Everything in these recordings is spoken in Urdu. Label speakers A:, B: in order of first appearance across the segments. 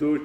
A: 2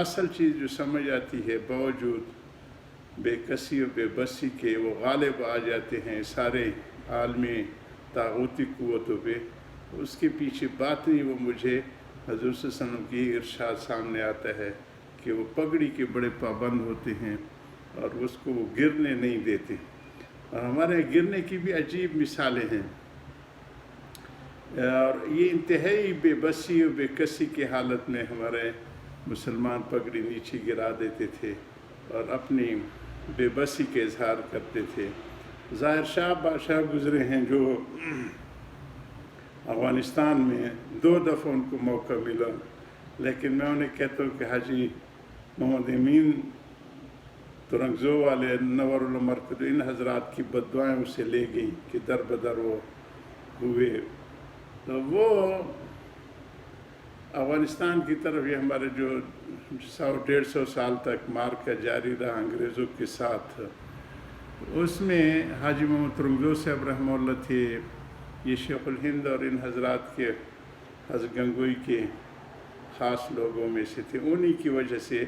A: اصل چیز جو سمجھ آتی ہے باوجود بے کسی و بے بسی کے وہ غالب آ جاتے ہیں سارے عالمی طاغوتی قوتوں پہ، اس کے پیچھے بات نہیں، وہ مجھے حضور صلی اللہ علیہ وسلم کی ارشاد سامنے آتا ہے کہ وہ پگڑی کے بڑے پابند ہوتے ہیں اور اس کو وہ گرنے نہیں دیتے، اور ہمارے گرنے کی بھی عجیب مثالیں ہیں، اور یہ انتہائی بے بسی و بے کسی کی حالت میں ہمارے مسلمان پگڑی نیچے گرا دیتے تھے اور اپنی بے بسی کے اظہار کرتے تھے۔ ظاہر شاہ بادشاہ گزرے ہیں جو افغانستان میں 2 دفعہ ان کو موقع ملا، لیکن میں انہیں کہتا ہوں کہ حاجی محمد امین ترنگزو والے نور العمر کو ان حضرات کی بددعائیں اسے لے گئیں کہ در بدر وہ ہوئے، تو وہ افغانستان کی طرف یہ ہمارے جو 100-150 سال تک مارکا جاری رہا انگریزوں کے ساتھ، اس میں حاجی محمد ترنگزو صاحب رحمہ اللہ تھے، یہ شیخ الہند اور ان حضرات کے حضرت گنگوئی کے خاص لوگوں میں سے تھے، انہی کی وجہ سے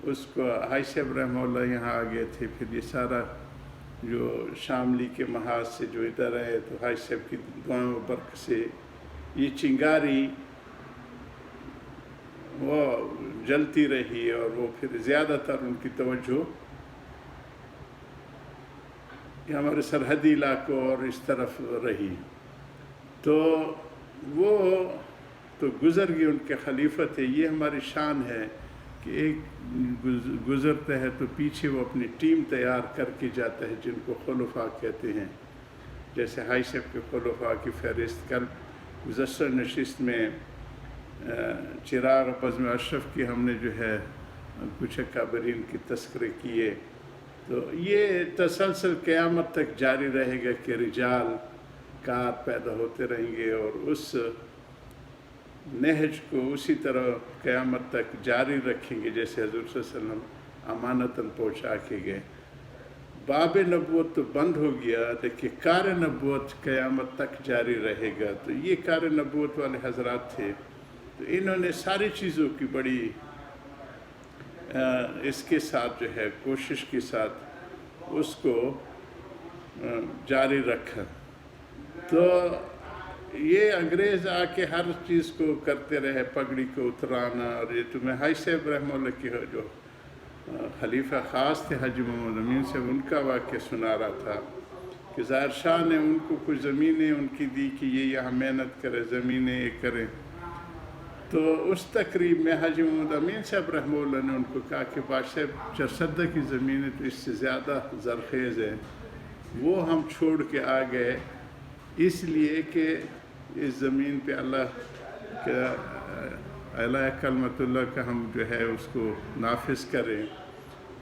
A: اس کو حاجی صاحب رحمہ اللہ یہاں آ گئے تھے۔ پھر یہ سارا جو شاملی کے محاذ سے جو ادھر آئے تو حاجی صاحب کی دعاؤں و برکت سے یہ چنگاری وہ جلتی رہی، اور وہ پھر زیادہ تر ان کی توجہ ہمارے سرحدی علاقوں اور اس طرف رہی، تو وہ تو گزر گئے، ان کے خلیفہ تھے۔ یہ ہماری شان ہے کہ ایک گزرتا ہے تو پیچھے وہ اپنی ٹیم تیار کر کے جاتا ہے، جن کو خلفاء کہتے ہیں، جیسے حاجی صاحب کے خلفاء کی فہرست کل گزشتہ نشست میں چراغ بزم اشرف کی ہم نے جو ہے کچھ اکابرین کی تذکرے کیے، تو یہ تسلسل قیامت تک جاری رہے گا کہ رجال کار پیدا ہوتے رہیں گے، اور اس نہج کو اسی طرح قیامت تک جاری رکھیں گے جیسے حضور صلی اللہ علیہ وسلم امانتاً پہنچا کے گئے۔ باب نبوت تو بند ہو گیا، لیکن کار نبوت قیامت تک جاری رہے گا۔ تو یہ کار نبوت والے حضرات تھے، تو انہوں نے ساری چیزوں کی بڑی اس کے ساتھ جو ہے کوشش کے ساتھ اس کو جاری رکھا۔ تو یہ انگریز آ کے ہر چیز کو کرتے رہے، پگڑی کو اترانا، اور یہ تو میں حاجی صاحب رحمہ اللہ کی جو خلیفہ خاص تھے حاجی محمد امین صاحب، ان کا واقعہ سنا رہا تھا کہ ظاہر شاہ نے ان کو کچھ زمینیں ان کی دی کہ یہ یہاں محنت کرے، زمینیں یہ کریں، تو اس تقریب میں حاجی محمد امین صاحب رحمہ اللہ نے ان کو کہا کہ بادشاہ چرسدہ کی زمینیں تو اس سے زیادہ زرخیز ہیں، وہ ہم چھوڑ کے آ گئے اس لیے کہ اس زمین پہ اللہ کا اعلیٰ کلمت اللہ کا ہم جو ہے اس کو نافذ کریں۔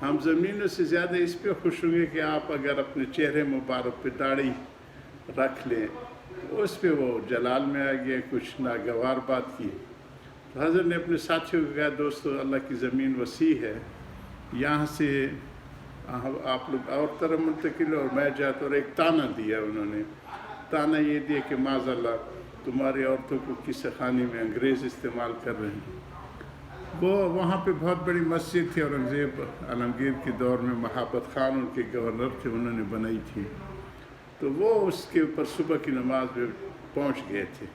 A: ہم زمینوں سے زیادہ اس پہ خوش ہوں گے کہ آپ اگر اپنے چہرے مبارک پہ داڑھی رکھ لیں، اس پہ وہ جلال میں آ گیا، کچھ ناگوار بات کی۔ تو حضرت نے اپنے ساتھیوں کو کہا دوستو اللہ کی زمین وسیع ہے، یہاں سے آپ لوگ اور طرف منتقل، اور میں جاتا، اور ایک تانا دیا انہوں نے، تانا یہ دیا کہ معاذ اللہ تمہاری عورتوں کو قصہ خانی میں انگریز استعمال کر رہے ہیں۔ وہ وہاں پہ بہت بڑی مسجد تھی، اورنگزیب عالمگیر کے دور میں محبت خان ان کے گورنر تھے، انہوں نے بنائی تھی، تو وہ اس کے اوپر صبح کی نماز میں پہنچ گئے تھے۔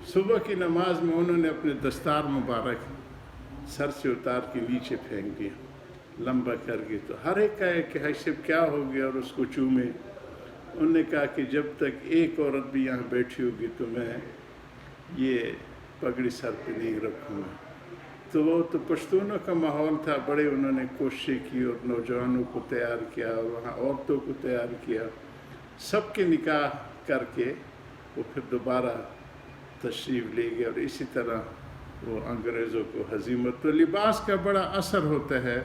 A: صبح کی نماز میں انہوں نے اپنے دستار مبارک سر سے اتار کے نیچے پھینک دیا، لمبا کر کے، تو ہر ایک کہا کہ حیثیت کیا ہو گیا، اور اس کو چومے۔ انہوں نے کہا کہ جب تک ایک عورت بھی یہاں بیٹھی ہوگی تو میں یہ پگڑی سر پہ نہیں رکھوں گا۔ تو وہ تو پشتونوں کا ماحول تھا، بڑے انہوں نے کوششیں کی، اور نوجوانوں کو تیار کیا، اور وہاں عورتوں کو تیار کیا، سب کے نکاح کر کے وہ پھر دوبارہ تشریف لے گئے، اور اسی طرح وہ انگریزوں کو ہزیمت۔ تو لباس کا بڑا اثر ہوتا ہے۔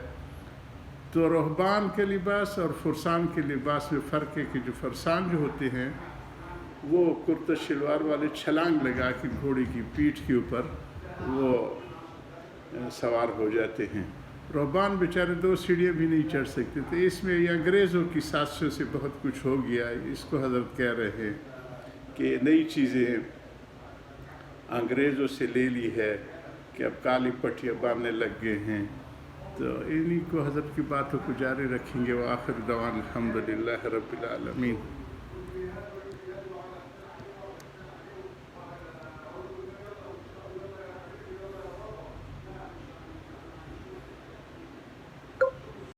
A: تو رہبان کے لباس اور فرسان کے لباس میں فرق ہے کہ جو فرسان جو ہوتے ہیں وہ کرتا شلوار والے چھلانگ لگا کے گھوڑے کی پیٹھ کے اوپر وہ سوار ہو جاتے ہیں، رہبان بیچارے 2 سیڑھیاں بھی نہیں چڑھ سکتے تھے۔ اس میں یہ انگریزوں کی سازشوں سے بہت کچھ ہو گیا، اس کو حضرت کہہ رہے ہیں کہ نئی چیزیں انگریزوں سے لے لی ہے، کہ اب کالی پٹیاں باندھنے لگ گئے ہیں. تو انہی کو حضرت کی باتوں کو جاری رکھیں گے. وآخر دعوانا الحمدللہ رب العالمین.